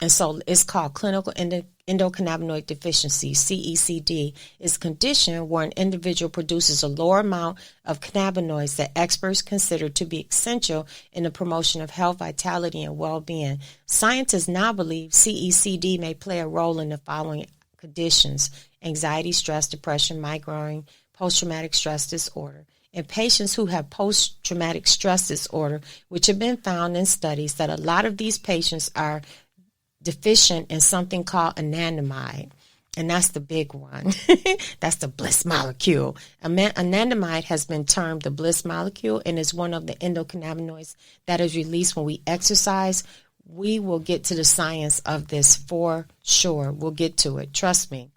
And so it's called clinical endocannabinoid deficiency, CECD, is a condition where an individual produces a lower amount of cannabinoids that experts consider to be essential in the promotion of health, vitality, and well-being. Scientists now believe CECD may play a role in the following conditions: anxiety, stress, depression, migraine, post-traumatic stress disorder. In patients who have post-traumatic stress disorder, which have been found in studies that a lot of these patients are deficient in something called anandamide, and that's the big one. That's the bliss molecule. Anandamide has been termed the bliss molecule and is one of the endocannabinoids that is released when we exercise. We will get to the science of this for sure. We'll get to it. Trust me.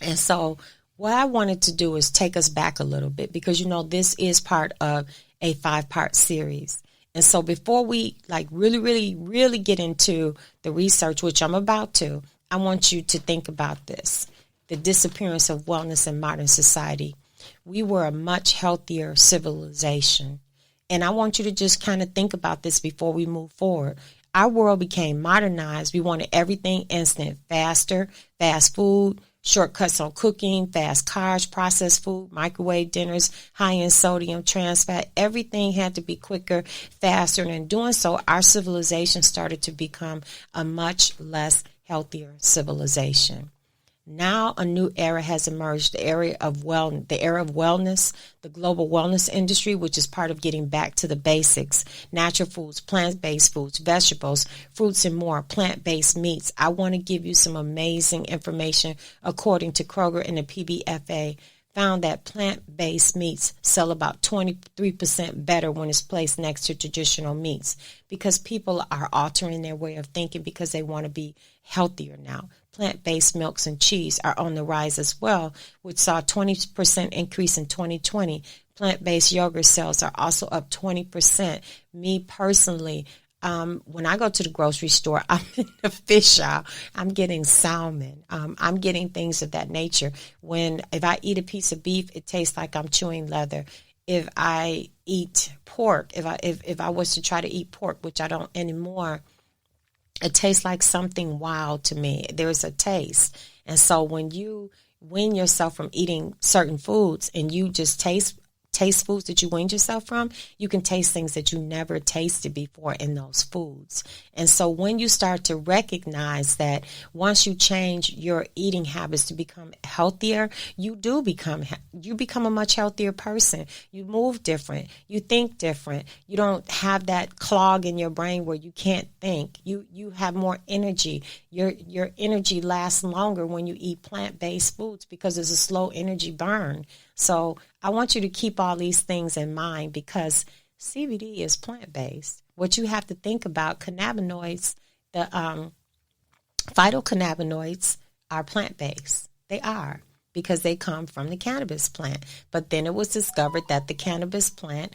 And so what I wanted to do is take us back a little bit because, this is part of a 5-part series. And so before we really get into the research, which I'm about to, I want you to think about this: the disappearance of wellness in modern society. We were a much healthier civilization. And I want you to just kind of think about this before we move forward. Our world became modernized. We wanted everything instant, faster, fast food, shortcuts on cooking, fast cars, processed food, microwave dinners, high-end sodium, trans fat. Everything had to be quicker, faster. And in doing so, our civilization started to become a much less healthier civilization. Now a new era has emerged, the era of wellness, the global wellness industry, which is part of getting back to the basics: natural foods, plant-based foods, vegetables, fruits, and more, plant-based meats. I want to give you some amazing information. According to Kroger and the PBFA, found that plant-based meats sell about 23% better when it's placed next to traditional meats, because people are altering their way of thinking because they want to be healthier now. Plant-based milks and cheese are on the rise as well, which saw a 20% increase in 2020. Plant-based yogurt sales are also up 20%. Me personally, when I go to the grocery store, I'm in the fish aisle. I'm getting salmon. I'm getting things of that nature. If I eat a piece of beef, it tastes like I'm chewing leather. If I eat pork, if I was to try to eat pork, which I don't anymore, it tastes like something wild to me. There's a taste. And so when you wean yourself from eating certain foods and you just taste foods that you weaned yourself from, you can taste things that you never tasted before in those foods. And so when you start to recognize that once you change your eating habits to become healthier, you become a much healthier person. You move different. You think different. You don't have that clog in your brain where you can't think. You have more energy. Your energy lasts longer when you eat plant-based foods because it's a slow energy burn. So I want you to keep all these things in mind because CBD is plant-based. What you have to think about, cannabinoids, the phytocannabinoids are plant-based. They are, because they come from the cannabis plant. But then it was discovered that the cannabis plant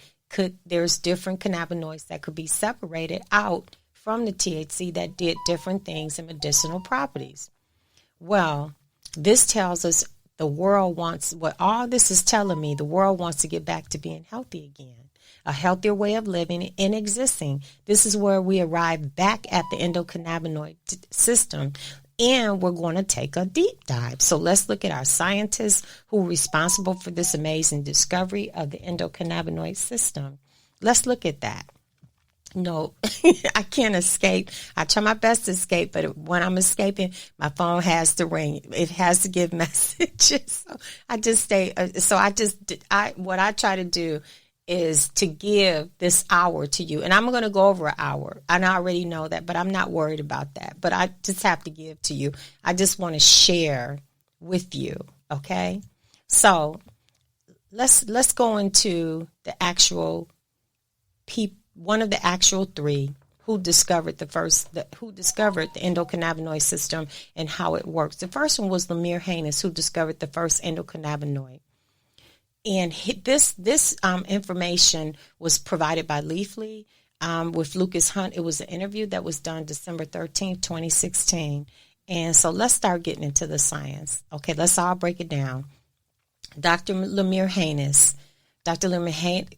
there's different cannabinoids that could be separated out from the THC that did different things and medicinal properties. Well, this tells us the world wants, what all this is telling me, the world wants to get back to being healthy again, a healthier way of living and existing. This is where we arrive back at the endocannabinoid system, and we're going to take a deep dive. So let's look at our scientists who are responsible for this amazing discovery of the endocannabinoid system. Let's look at that. No, I can't escape. I try my best to escape, but when I'm escaping, my phone has to ring. It has to give messages. So I just stay. What I try to do is to give this hour to you. And I'm going to go over an hour. And I already know that, but I'm not worried about that. But I just have to give to you. I just want to share with you. Okay. So let's go into the actual people. One of the actual three who discovered the endocannabinoid system and how it works. The first one was Lemire Haynes, who discovered the first endocannabinoid. And this information was provided by Leafly with Lucas Hunt. It was an interview that was done December 13th, 2016. And so let's start getting into the science. Okay, let's all break it down. Dr. Lemire Haynes,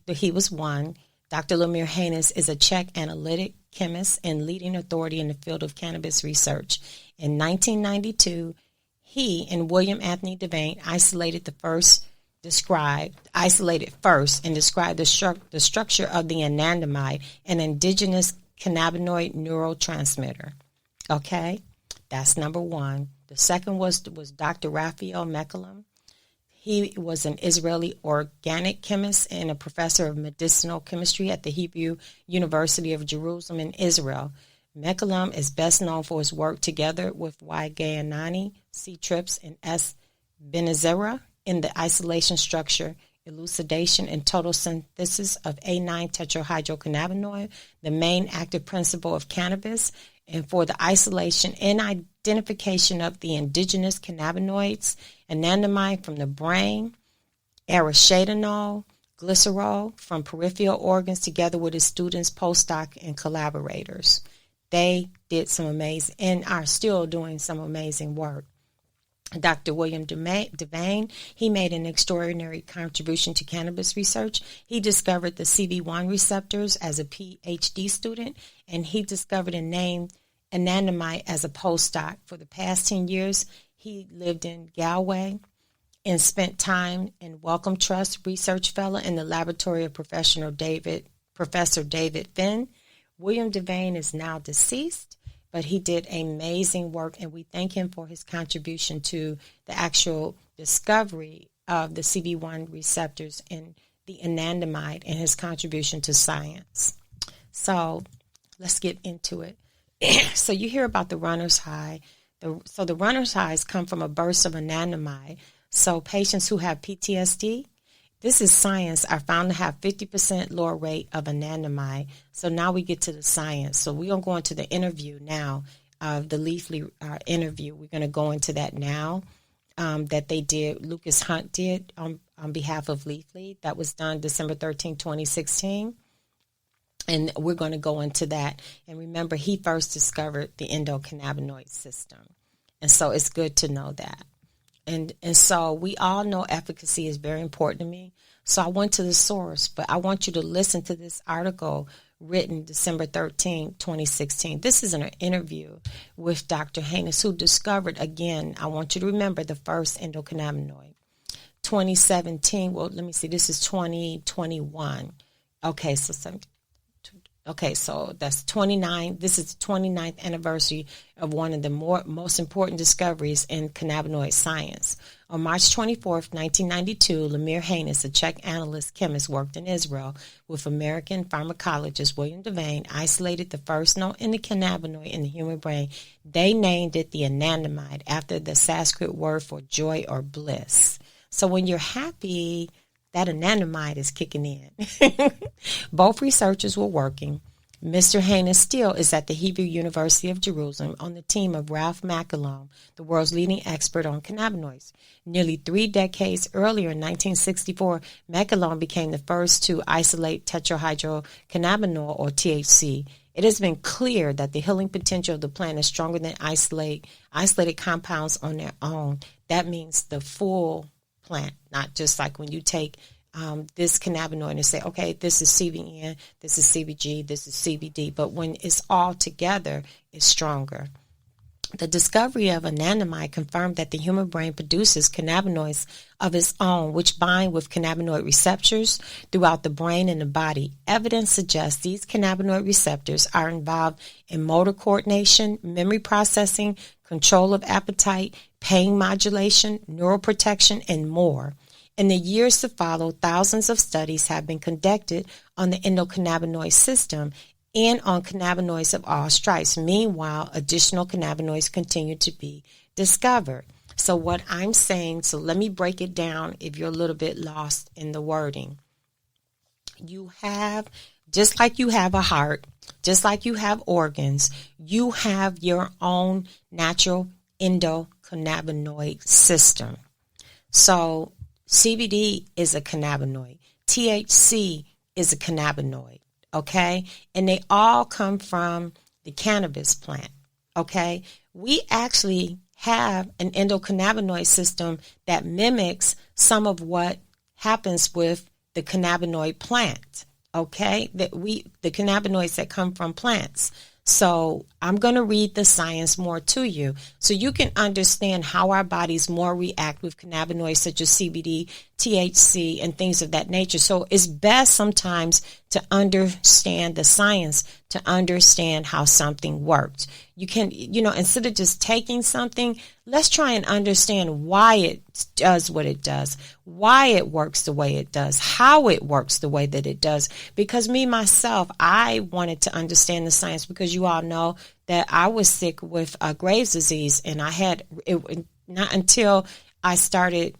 he was one. Dr. Lemire Haynes is a Czech analytic chemist and leading authority in the field of cannabis research. In 1992, he and William Anthony Devane isolated first and described the structure of the anandamide, an indigenous cannabinoid neurotransmitter. Okay, that's number one. The second was Dr. Raphael Mechoulam. He was an Israeli organic chemist and a professor of medicinal chemistry at the Hebrew University of Jerusalem in Israel. Mechoulam is best known for his work together with Y. Gayanani, C. Trips, and S. Benazera in the isolation structure, elucidation, and total synthesis of A9 tetrahydrocannabinoid, the main active principle of cannabis, and for the isolation and identification of the indigenous cannabinoids, anandamide from the brain, aracetamol, glycerol from peripheral organs, together with his students, postdoc, and collaborators. They did some amazing and are still doing some amazing work. Dr. William Devane, he made an extraordinary contribution to cannabis research. He discovered the CB1 receptors as a PhD student, and he discovered and named anandamide as a postdoc. For the past 10 years, he lived in Galway and spent time in Wellcome Trust Research Fellow in the laboratory of Professor David Finn. William Devane is now deceased, but he did amazing work, and we thank him for his contribution to the actual discovery of the CB1 receptors and the anandamide and his contribution to science. So let's get into it. So you hear about the runner's high. So the runner's highs come from a burst of anandamide. So patients who have PTSD, this is science, are found to have 50% lower rate of anandamide. So now we get to the science. So we're going to go into the interview now, the Leafly interview. We're going to go into that now that they did, Lucas Hunt did on behalf of Leafly. That was done December 13, 2016. And we're going to go into that. And remember, he first discovered the endocannabinoid system. And so it's good to know that. And so we all know efficacy is very important to me. So I went to the source, but I want you to listen to this article written December 13, 2016. This is an interview with Dr. Haynes, who discovered, again, I want you to remember the first endocannabinoid. 2017, well, let me see, this is 2021. Okay, so that's 29. This is the 29th anniversary of one of the most important discoveries in cannabinoid science. On March 24th, 1992, Lemire Haynes, a Czech analyst chemist, worked in Israel with American pharmacologist William Devane, isolated the first known endocannabinoid in the human brain. They named it the anandamide after the Sanskrit word for joy or bliss. So when you're happy, that anandamide is kicking in. Both researchers were working. Mr. Haynes still is at the Hebrew University of Jerusalem on the team of Ralph Mechoulam, the world's leading expert on cannabinoids. Nearly 3 decades earlier, in 1964, Mechoulam became the first to isolate tetrahydrocannabinol, or THC. It has been clear that the healing potential of the plant is stronger than isolated compounds on their own. That means the full plant, not just like when you take this cannabinoid and say, okay, this is CBN, this is CBG, this is CBD, but when it's all together, it's stronger. The discovery of anandamide confirmed that the human brain produces cannabinoids of its own, which bind with cannabinoid receptors throughout the brain and the body. Evidence suggests these cannabinoid receptors are involved in motor coordination, memory processing, control of appetite, pain modulation, neuroprotection, and more. In the years to follow, thousands of studies have been conducted on the endocannabinoid system and on cannabinoids of all stripes. Meanwhile, additional cannabinoids continue to be discovered. So what I'm saying, so let me break it down if you're a little bit lost in the wording. You have, just like you have a heart, just like you have organs, you have your own natural endocannabinoid system. So CBD is a cannabinoid. THC is a cannabinoid, okay? And they all come from the cannabis plant, okay? We actually have an endocannabinoid system that mimics some of what happens with the cannabinoid plant, okay? The cannabinoids that come from plants. So I'm going to read the science more to you so you can understand how our bodies more react with cannabinoids such as CBD, THC, and things of that nature. So it's best sometimes to understand the science, to understand how something works. You can, instead of just taking something, let's try and understand why it does what it does, why it works the way it does, how it works the way that it does. Because myself, I wanted to understand the science because you all know that I was sick with Graves' disease, and I had it not until I started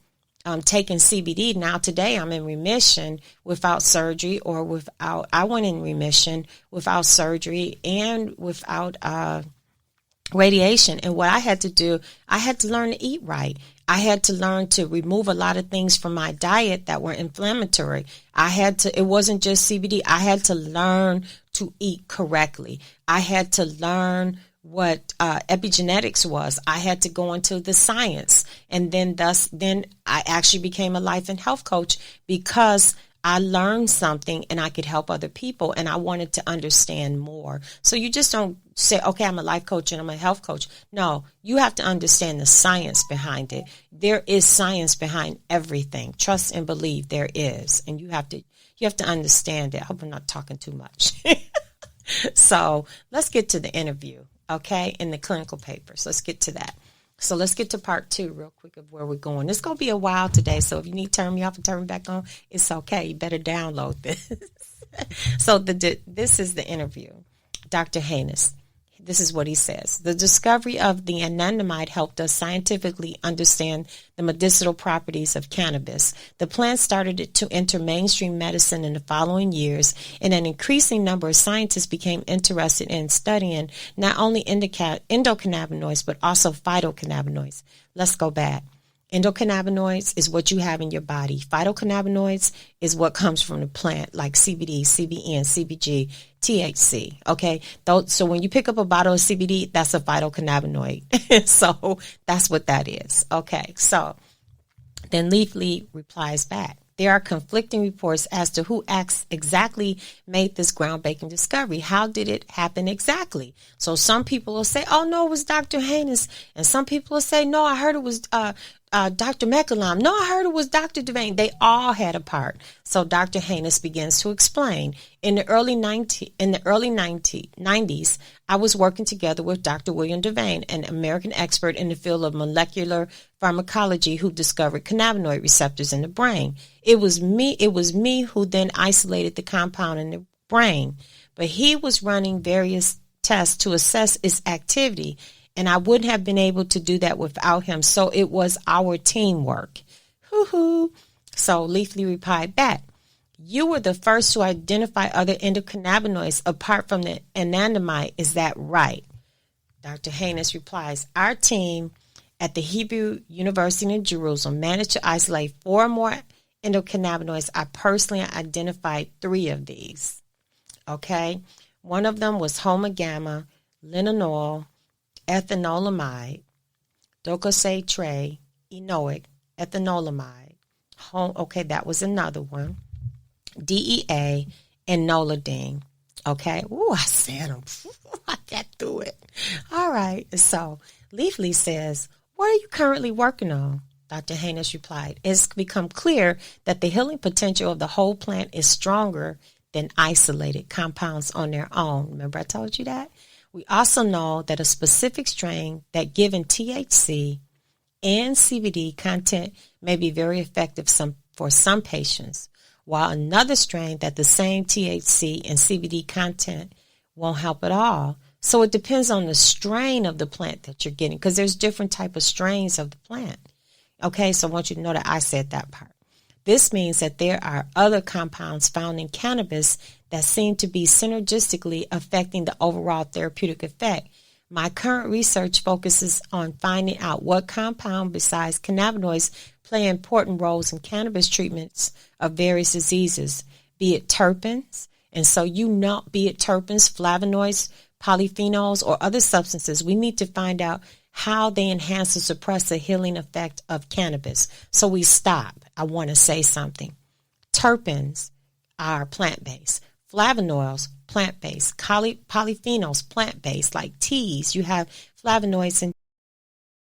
taking CBD. Now today I'm in remission without surgery I went in remission without surgery and without radiation. And what I had to do, I had to learn to eat right. I had to learn to remove a lot of things from my diet that were inflammatory. It wasn't just CBD. I had to learn to eat correctly. I had to learn what epigenetics was. I had to go into the science. And then I actually became a life and health coach because I learned something and I could help other people, and I wanted to understand more. So you just don't say, okay, I'm a life coach and I'm a health coach. No, you have to understand the science behind it. There is science behind everything. Trust and believe there is. And you have to understand it. I hope I'm not talking too much. So let's get to the interview, okay, in the clinical papers. Let's get to that. So let's get to part 2 real quick of where we're going. It's going to be a while today, so if you need to turn me off and turn me back on, it's okay. You better download this. So this is the interview. Dr. Haynes, this is what he says. The discovery of the anandamide helped us scientifically understand the medicinal properties of cannabis. The plant started to enter mainstream medicine in the following years, and an increasing number of scientists became interested in studying not only endocannabinoids, but also phytocannabinoids. Let's go back. Endocannabinoids is what you have in your body. Phytocannabinoids is what comes from the plant, like CBD, CBN, CBG, THC. Okay, so when you pick up a bottle of CBD, that's a phytocannabinoid. So that's what that is. Okay, so then Leafly replies back. There are conflicting reports as to who exactly made this groundbreaking discovery. How did it happen exactly? So some people will say, oh, no, it was Dr. Haynes. And some people will say, no, I heard it was Dr. McAlum. No, I heard it was Dr. Devane. They all had a part. So Dr. Haynes begins to explain. In the early 90s, I was working together with Dr. William Devane, an American expert in the field of molecular pharmacology who discovered cannabinoid receptors in the brain. It was me who then isolated the compound in the brain, but he was running various tests to assess its activity, and I wouldn't have been able to do that without him. So it was our teamwork. Hoo-hoo. So Leafly replied back, you were the first to identify other endocannabinoids apart from the anandamide. Is that right? Dr. Haynes replies, our team at the Hebrew University in Jerusalem managed to isolate 4 more endocannabinoids. I personally identified 3 of these. Okay. One of them was homogamma, linalool, ethanolamide, docosahexaenoic, ethanolamide. Okay, that was another one. DEA and nolodine. Okay. Ooh, I said them. I got through it. All right. So Leafly says, what are you currently working on? Dr. Haynes replied, it's become clear that the healing potential of the whole plant is stronger than isolated compounds on their own. Remember I told you that? We also know that a specific strain that given THC and CBD content may be very effective for some patients, while another strain that the same THC and CBD content won't help at all. So it depends on the strain of the plant that you're getting, because there's different type of strains of the plant. Okay, so I want you to know that I said that part. This means that there are other compounds found in cannabis that seem to be synergistically affecting the overall therapeutic effect. My current research focuses on finding out what compound besides cannabinoids play important roles in cannabis treatments of various diseases, be it terpenes, and so be it terpenes, flavonoids, polyphenols, or other substances. We need to find out how they enhance or suppress the healing effect of cannabis. So we stop. I want to say something. Terpenes, are plant-based. Flavonoids, plant-based. Polyphenols, plant-based. Like teas, you have flavonoids in